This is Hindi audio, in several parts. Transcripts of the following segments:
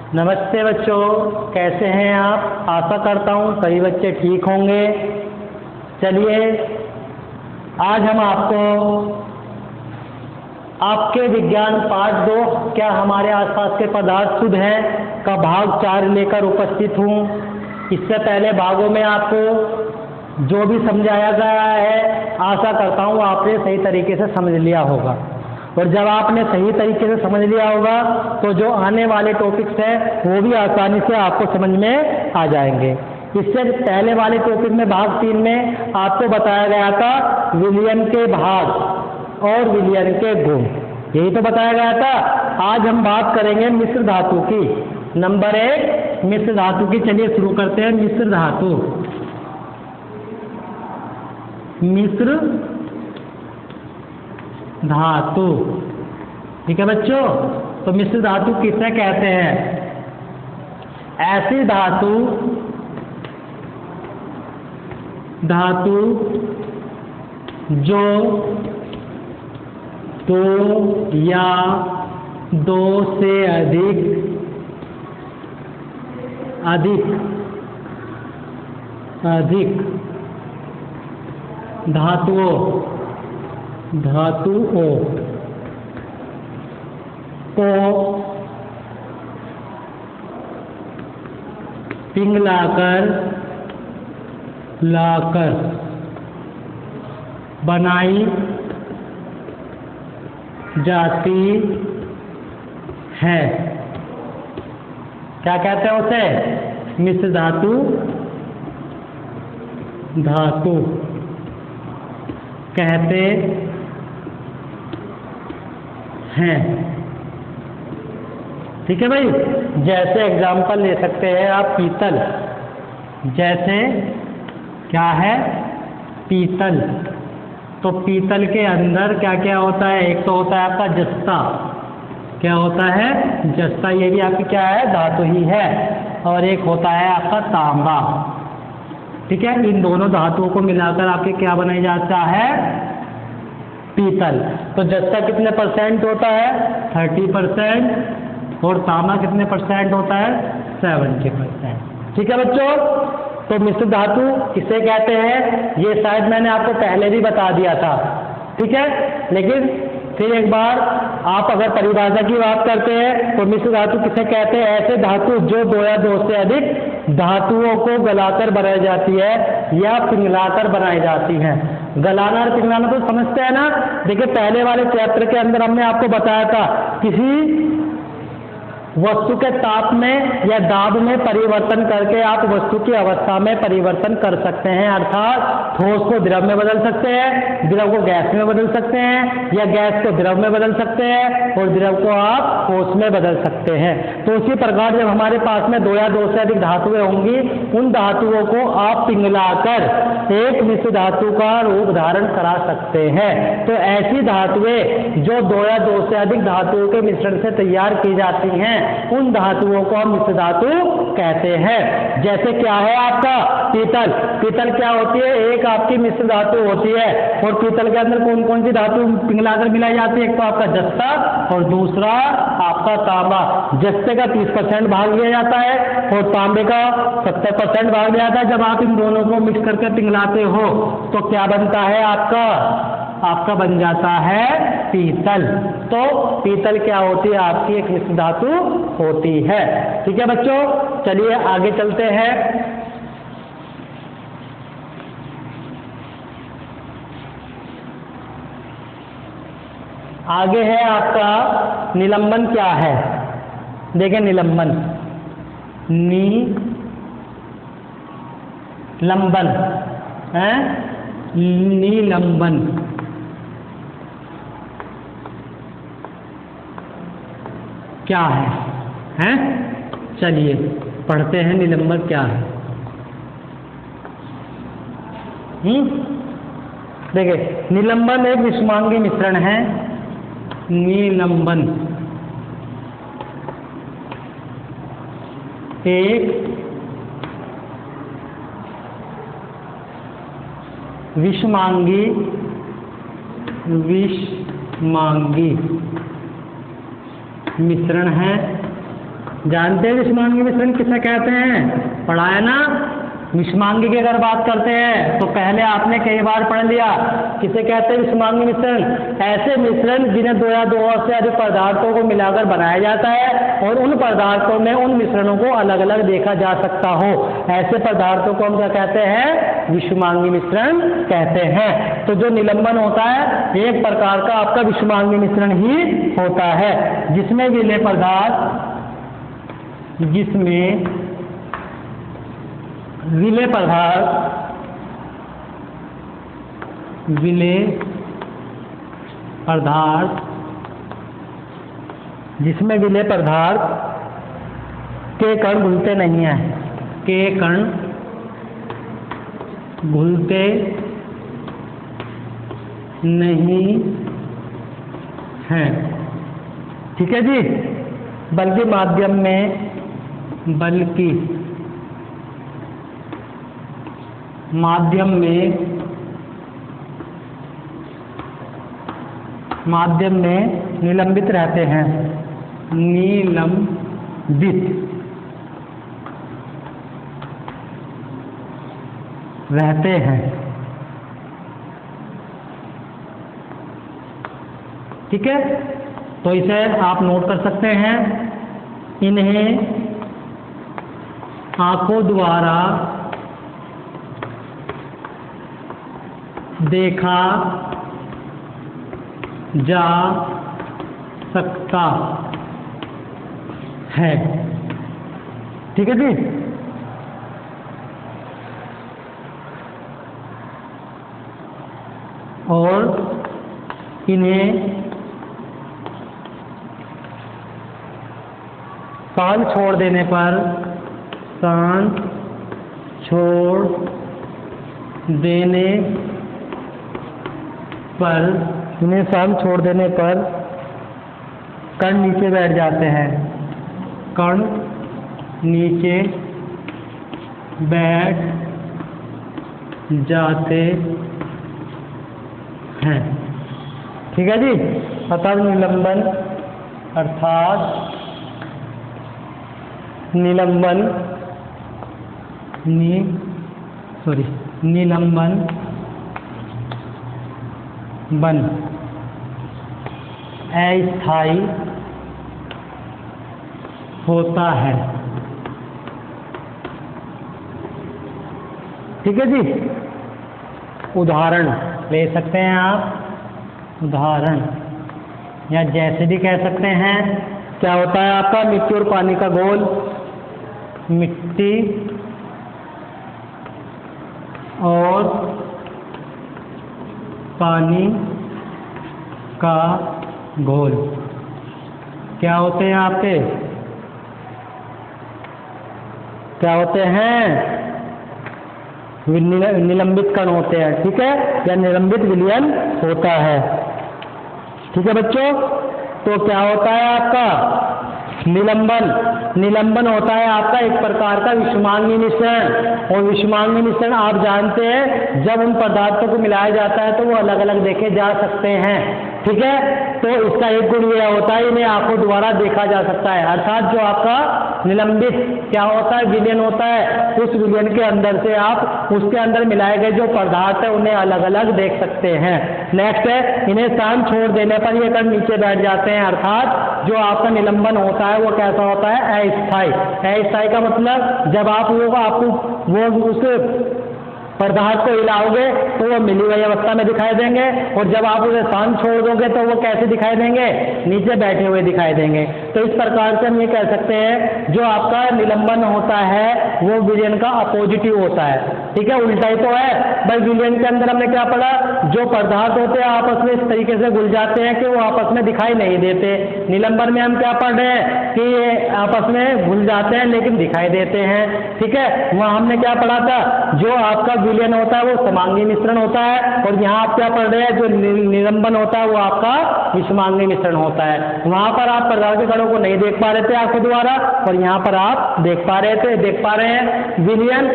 नमस्ते बच्चों, कैसे हैं आप? आशा करता हूँ सभी बच्चे ठीक होंगे। चलिए आज हम आपके विज्ञान पाठ 2 क्या हमारे आसपास के पदार्थ शुद्ध हैं का भाग 4 लेकर उपस्थित हूँ। इससे पहले भागों में आपको जो भी समझाया गया है आशा करता हूँ आपने सही तरीके से समझ लिया होगा, और जब आपने सही तरीके से समझ लिया होगा तो जो आने वाले टॉपिक्स हैं वो भी आसानी से आपको समझ में आ जाएंगे। इससे पहले वाले टॉपिक में भाग 3 में आपको बताया गया था विलयन के भाग और विलयन के गुण, यही तो बताया गया था। आज हम बात करेंगे मिश्र धातु की। नंबर 1 मिश्र धातु की। चलिए शुरू करते हैं। मिश्र धातु, मिश्र धातु, ठीक है बच्चों। तो मिश्र धातु किसे कहते हैं? ऐसी धातु जो 2 या 2 से अधिक धातुओं को पिघलाकर बनाई जाती है। क्या कहते हैं उसे? मिश्र धातु कहते हैं, ठीक है भाई। जैसे एग्जाम्पल ले सकते हैं आप पीतल, जैसे क्या है? पीतल। तो पीतल के अंदर क्या क्या होता है? एक तो होता है आपका जस्ता। क्या होता है? जस्ता। ये भी आपकी क्या है? धातु ही है। और एक होता है आपका तांबा, ठीक है। इन दोनों धातुओं को मिलाकर आपके क्या बनाया जाता है? पीतल। तो जस्ता कितने % होता है? 30%। और तांबा कितने % होता है? 70%, ठीक है बच्चों। तो मिश्र धातु किसे कहते हैं ये शायद मैंने आपको पहले भी बता दिया था, ठीक है। लेकिन फिर एक बार आप अगर परिभाषा की बात करते हैं तो मिश्र धातु किसे कहते हैं? ऐसे धातु जो 2 या 2 से अधिक धातुओं को गलाकर बनाई जाती है या पिघलाकर बनाई जाती है। गलाना और पिघलाना तो समझते हैं ना। देखिए पहले वाले चैप्टर के अंदर हमने आपको बताया था किसी वस्तु के ताप में या दाब में परिवर्तन करके आप वस्तु की अवस्था में परिवर्तन कर सकते हैं। अर्थात ठोस को द्रव में बदल सकते हैं, द्रव को गैस में बदल सकते हैं, या गैस को द्रव में बदल सकते हैं और द्रव को आप ठोस में बदल सकते हैं। तो उसी प्रकार जब हमारे पास में 2 या 2 से अधिक धातुएं होंगी, उन धातुओं को आप पिघलाकर एक मिश्र धातु का रूप धारण करा सकते हैं। तो ऐसी धातुएं जो 2 या 2 से अधिक धातुओं के मिश्रण से तैयार की जाती हैं उन धातुओं को हम मिश्र धातु कहते हैं। जैसे क्या है आपका पीतल। पीतल क्या होती है? एक आपकी मिश्र धातु होती है। और पीतल के अंदर कौन कौन सी धातु पिघलाकर मिलाई जाती है? एक तो आपका जस्ता और दूसरा आपका तांबा। जस्ते का 30% भाग लिया जाता है और तांबे का 70% भाग लिया जाता है। जब आप इन दोनों को मिक्स करके पिघलाते हो तो क्या बनता है? आपका बन जाता है पीतल। तो पीतल क्या होती है? आपकी एक मिश्र धातु होती है, ठीक है बच्चों। चलिए आगे चलते हैं। आगे है आपका निलंबन। क्या है? देखिए निलंबन, नीलंबन क्या है? हैं? चलिए पढ़ते हैं निलंबन क्या है। देखिए निलंबन एक विषमांगी मिश्रण है। निलंबन एक विषमांगी मिश्रण है जानते हैं विषमांगी मिश्रण किसे कहते हैं? पढ़ा है ना। विषमांगी की अगर बात करते हैं तो पहले आपने कई बार पढ़ लिया, किसे कहते हैं विषमांगी मिश्रण? ऐसे मिश्रण जिन्हें 2 या 2 और से अधिक पदार्थों को मिलाकर बनाया जाता है और उन पदार्थों में उन मिश्रणों को अलग अलग देखा जा सकता हो, ऐसे पदार्थों को हम क्या कहते हैं? विषमांगी मिश्रण कहते हैं। तो जो निलंबन होता है एक प्रकार का आपका विषमांगी मिश्रण ही होता है, जिसमें विलेय पदार्थ विलेय पदार्थ जिसमें विलेय पदार्थ के कण घुलते नहीं हैं, के कण घुलते नहीं हैं, ठीक है जी। बल्कि माध्यम में निलंबित रहते हैं, ठीक है। तो इसे आप नोट कर सकते हैं। इन्हें आंखों द्वारा देखा जा सकता है, ठीक है जी। और इन्हें शांत छोड़ देने पर इन्हें शांत छोड़ देने पर कण नीचे बैठ जाते हैं, कण नीचे बैठ जाते हैं, ठीक है जी। अतः निलंबन अर्थात निलंबन अस्थायी होता है, ठीक है जी। उदाहरण ले सकते हैं आप, उदाहरण या जैसे भी कह सकते हैं। क्या होता है आपका? मिट्टी और पानी का घोल, मिट्टी और पानी का घोल क्या होते हैं आपके? क्या होते हैं? निलंबित कण होते हैं, ठीक है, या निलंबित विलयन होता है, ठीक है बच्चों। तो क्या होता है आपका? निलंबन होता है आपका एक प्रकार का विषमांगी मिश्रण। और विषमांगी मिश्रण आप जानते हैं जब उन पदार्थों को मिलाया जाता है तो वो अलग अलग देखे जा सकते हैं, ठीक है। तो इसका एक गुण यह होता है इन्हें आंखों द्वारा देखा जा सकता है, अर्थात जो आपका निलंबित क्या होता है? विलयन होता है। उस विलयन के अंदर से आप उसके अंदर मिलाए गए जो पदार्थ है उन्हें अलग अलग देख सकते हैं। नेक्स्ट है, इन्हें शांत छोड़ देने पर ये कण नीचे बैठ जाते हैं, अर्थात जो आपका निलंबन होता है वो कैसा होता है? अस्थायी। अस्थायी का मतलब जब आप वो उस पदार्थ को हिलाओगे तो वो मिली हुई अवस्था में दिखाई देंगे, और जब आप उसे शांत छोड़ दोगे तो वो कैसे दिखाई देंगे? नीचे बैठे हुए दिखाई देंगे। तो इस प्रकार से हम ये कह सकते हैं जो आपका निलंबन होता है वो विलयन का अपोजिटिव होता है, ठीक है, उल्टा ही तो है भाई। विलयन के अंदर हमने क्या पढ़ा? जो पदार्थ होते हैं आपस में इस तरीके से घुल जाते हैं कि वो आपस में दिखाई नहीं देते। निलंबन में हम क्या पढ़ रहे हैं कि ये आपस में घुल जाते हैं लेकिन दिखाई देते हैं, ठीक है। वहां हमने क्या पढ़ा था? जो आपका विलयन होता है वो समांगी मिश्रण होता है, और यहाँ आप क्या पढ़ रहे हैं? जो निलंबन होता है वो आपका विषमांगी मिश्रण होता है। वहां पर आप पदार्थ के कणों को नहीं देख पा रहे थे आंखों द्वारा, और यहाँ पर आप देख पा रहे हैं। विलयन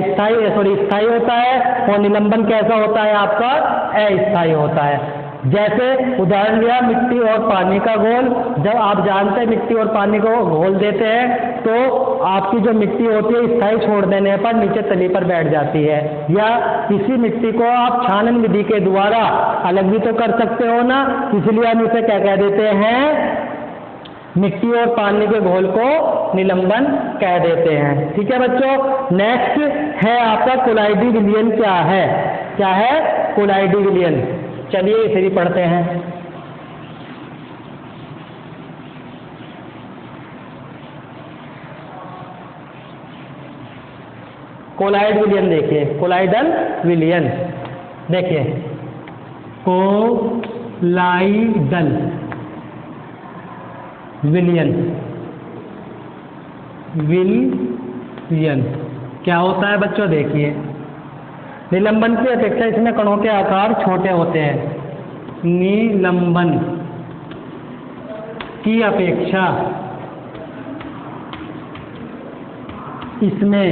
स्थायी होता है और निलंबन कैसा होता है आपका? अस्थायी होता है। जैसे उदाहरण लिया मिट्टी और पानी का घोल। जब आप जानते हैं मिट्टी और पानी को घोल देते हैं तो आपकी जो मिट्टी होती है स्थायी छोड़ देने पर नीचे तली पर बैठ जाती है, या इसी मिट्टी को आप छानन विधि के द्वारा अलग भी तो कर सकते हो ना, इसलिए हम इसे क्या कह देते हैं, मिट्टी और पानी के घोल को निलंबन कह देते हैं। ठीक है बच्चों। नेक्स्ट है आपका कोलाइडी विलयन। क्या है, क्या है कोलाइडी विलयन? चलिए इसे भी पढ़ते हैं। कोलाइड विलयन देखिए, कोलाइडल विलयन देखिए, कोलाइडल विलयन, विलयन क्या होता है बच्चों? देखिए, निलंबन की अपेक्षा इसमें कणों के आकार छोटे होते हैं। निलंबन की अपेक्षा इसमें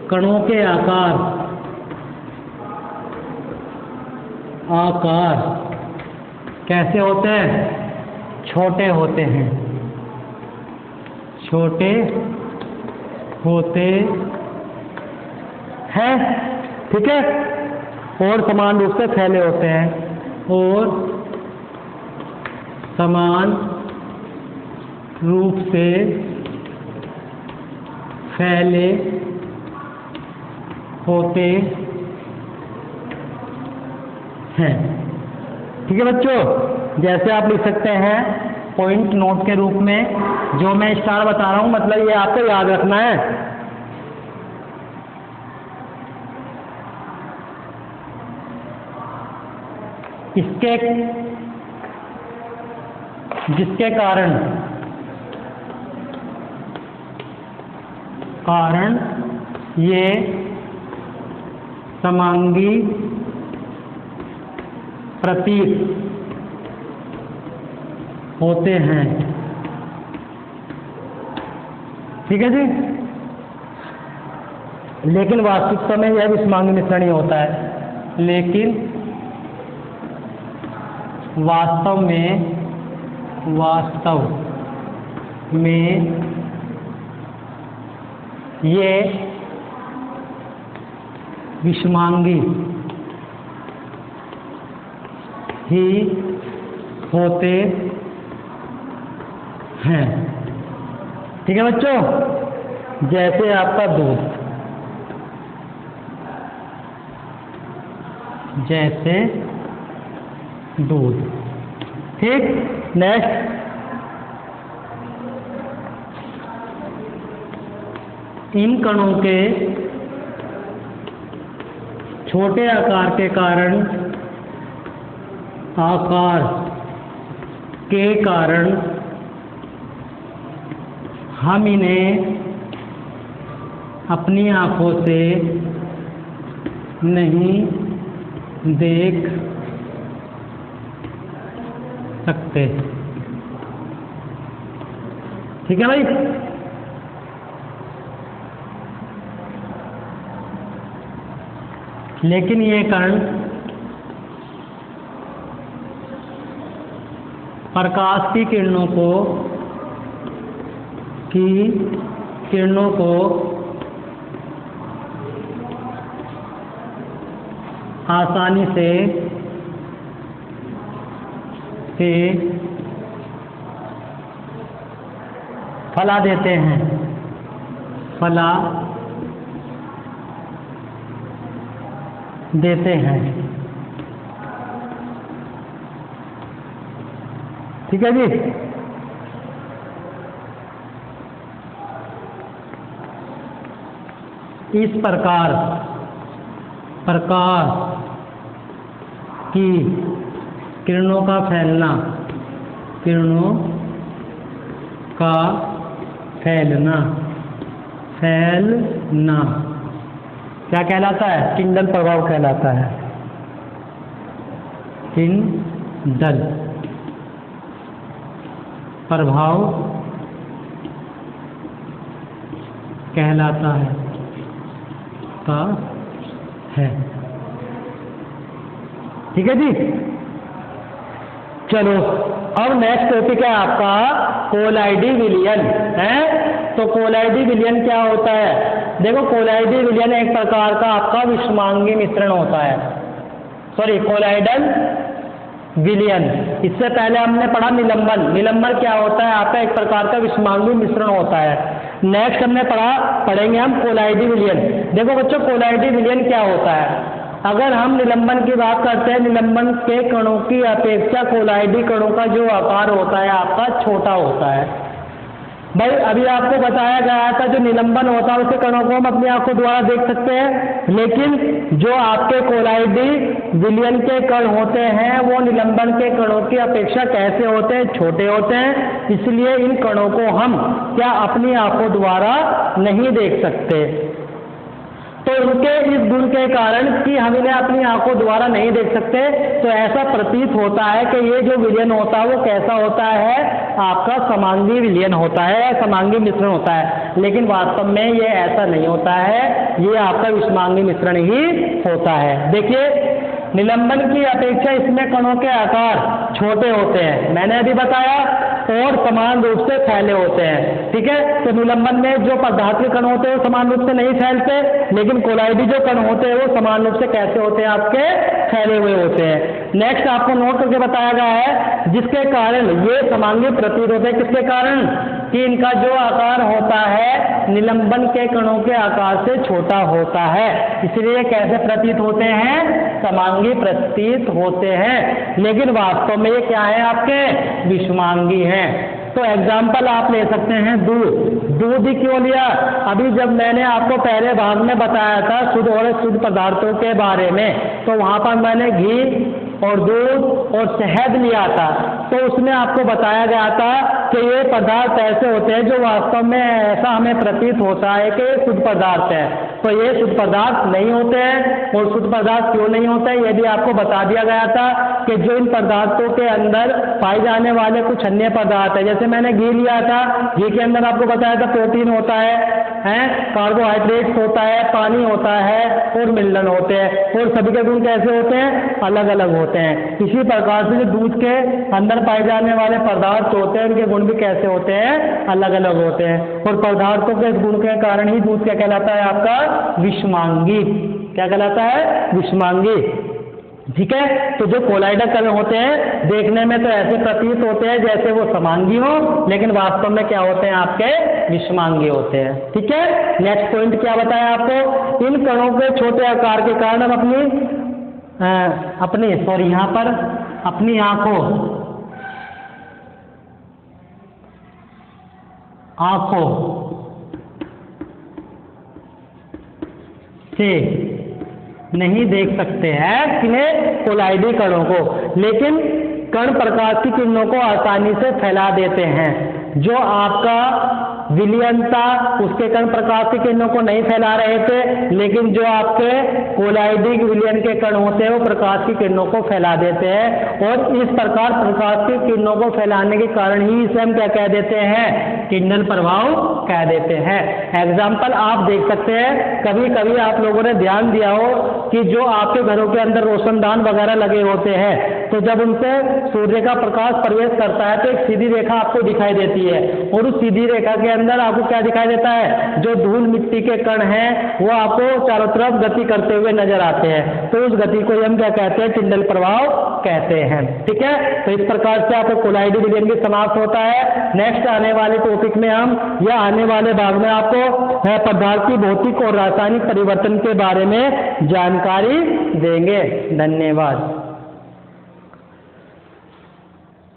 कणों के आकार कैसे होते हैं? छोटे होते हैं, छोटे होते हैं। ठीक है, और समान रूप से फैले होते हैं, और समान रूप से फैले होते हैं। ठीक है बच्चों, जैसे आप लिख सकते हैं पॉइंट नोट के रूप में, जो मैं स्टार बता रहा हूं मतलब ये आपको याद रखना है। इसके जिसके कारण ये समांगी प्रतीत होते हैं। ठीक है जी। लेकिन वास्तविकता में यह विषमांगी मिश्रण ही होता है, लेकिन वास्तव में ये विषमांगी ही होते हैं। ठीक है बच्चों, जैसे आपका दूध, जैसे दूध। ठीक, नेक्स्ट, इन कणों के छोटे आकार के कारण हम इन्हें अपनी आंखों से नहीं देख सकते। ठीक है भाई। लेकिन ये कण प्रकाश की किरणों को आसानी से फैला देते हैं, फैला देते हैं। ठीक है जी। इस प्रकार प्रकाश की किरणों का फैलना क्या कहलाता है? टिंडल प्रभाव कहलाता है। टिंडल प्रभाव कहलाता है। ठीक है जी। चलो अब नेक्स्ट टॉपिक है आपका कोलाइडी विलयन है। तो कोलाइडी विलयन क्या होता है? देखो कोलाइडी विलयन एक प्रकार का आपका विषमांगी मिश्रण होता है, सॉरी कोलाइडल विलयन। इससे पहले हमने पढ़ा निलंबन। निलंबन क्या होता है? आपका एक प्रकार का विषमांगी मिश्रण होता है। नेक्स्ट हमने पढ़ेंगे हम कोलाइडी विलयन। देखो बच्चों कोलाइडी विलयन क्या होता है? अगर हम निलंबन की बात करते हैं, निलंबन के कणों की अपेक्षा कोलाइडी कणों का जो आकार होता है आपका छोटा होता है। भाई अभी आपको बताया गया था जो निलंबन होता है उसके कणों को हम अपनी आंखों द्वारा देख सकते हैं, लेकिन जो आपके कोलाइडी विलयन के कण होते हैं वो निलंबन के कणों की अपेक्षा कैसे होते हैं? छोटे होते हैं। इसलिए इन कणों को हम क्या अपनी आंखों द्वारा नहीं देख सकते। तो उनके इस गुण के कारण कि हम इन्हें अपनी आंखों द्वारा नहीं देख सकते, तो ऐसा प्रतीत होता है कि ये जो विलयन होता है वो कैसा होता है? आपका समांगी विलयन होता है, समांगी मिश्रण होता है। लेकिन वास्तव में ये ऐसा नहीं होता है, ये आपका विषमांगी मिश्रण ही होता है। देखिए निलंबन की अपेक्षा इसमें कणों के आकार छोटे होते हैं, मैंने अभी बताया, और समान रूप से फैले होते हैं। ठीक है, तो निलंबन में जो पदार्थ के कण होते हैं वो समान रूप से नहीं फैलते, लेकिन कोलाइडी जो कण होते हैं वो समान रूप से कैसे होते हैं? आपके फैले हुए होते हैं। नेक्स्ट आपको नोट करके बताया गया है जिसके कारण ये समांगी प्रतीत होते हैं। किसके कारण? कि इनका जो आकार होता है निलंबन के कणों के आकार से छोटा होता है, इसलिए कैसे प्रतीत होते हैं? समांगी प्रतीत होते हैं। लेकिन वास्तव में ये क्या है? आपके विषमांगी हैं। तो एग्जाम्पल आप ले सकते हैं दूध। दूध ही क्यों लिया? अभी जब मैंने आपको पहले भाग में बताया था शुद्ध और अशुद्ध पदार्थों के बारे में, तो वहां पर मैंने घी और दूध और शहद लिया था। तो उसमें आपको बताया गया था कि ये पदार्थ ऐसे होते हैं जो वास्तव में ऐसा हमें प्रतीत होता है कि शुद्ध पदार्थ है, तो ये शुद्ध पदार्थ नहीं होते हैं। और शुद्ध पदार्थ क्यों नहीं होते हैं? ये भी आपको बता दिया गया था कि जो इन पदार्थों के अंदर पाए जाने वाले कुछ अन्य पदार्थ है, जैसे मैंने घी लिया था, घी के अंदर आपको बताया था प्रोटीन होता है, कार्बोहाइड्रेट्स होता है, पानी होता है और मिनरल होते हैं, और सभी के गुण कैसे होते हैं? अलग अलग होते हैं। इसी प्रकार से जो दूध के अंदर पाए जाने वाले पदार्थ होते हैं उनके गुण भी कैसे होते हैं? अलग अलग होते हैं। और पदार्थों के गुण के कारण ही दूध क्या कहलाता है? आपका विषमांगी। क्या कहलाता है? विषमांगी। ठीक है, तो जो कोलाइडल कण होते हैं देखने में तो ऐसे प्रतीत होते हैं जैसे वो समांगी हो, लेकिन वास्तव में क्या होते हैं? आपके विषमांगी होते हैं। ठीक है, नेक्स्ट पॉइंट क्या बताया आपको? इन कणों के छोटे आकार के कारण हम यहाँ पर अपनी आंखों से नहीं देख सकते हैं किन्हें? कोलाइडी कणों को, लेकिन कण प्रकाश की किरणों को आसानी से फैला देते हैं। जो आपका विलयन था उसके कण प्रकाश की किरणों को नहीं फैला रहे थे, लेकिन जो आपके कोलाइडी विलयन के कण होते हैं वो प्रकाश की किरणों को फैला देते हैं। और इस प्रकार प्रकाश की किरणों को फैलाने के कारण ही इसे हम क्या कह देते हैं? किरणल प्रभाव कह देते हैं। एग्जाम्पल आप देख सकते हैं, कभी कभी आप लोगों ने ध्यान दिया हो कि जो आपके घरों के अंदर रोशनदान वगैरह लगे होते हैं, तो जब उनसे सूर्य का प्रकाश प्रवेश करता है तो एक सीधी रेखा आपको दिखाई देती है, और उस सीधी रेखा के अंदर आपको क्या दिखाई देता है? जो धूल मिट्टी के कण हैं वो आपको चारों तरफ गति करते हुए नजर आते हैं। तो उस गति को हम क्या कहते हैं? टिंडल प्रभाव कहते हैं। ठीक है, तो इस प्रकार से आपको कोलाइडी विलयन की समाप्त होता है। नेक्स्ट आने वाले टॉपिक में हम या आने वाले भाग में आपको पदार्थ की भौतिक और रासायनिक परिवर्तन के बारे में जानकारी देंगे। धन्यवाद।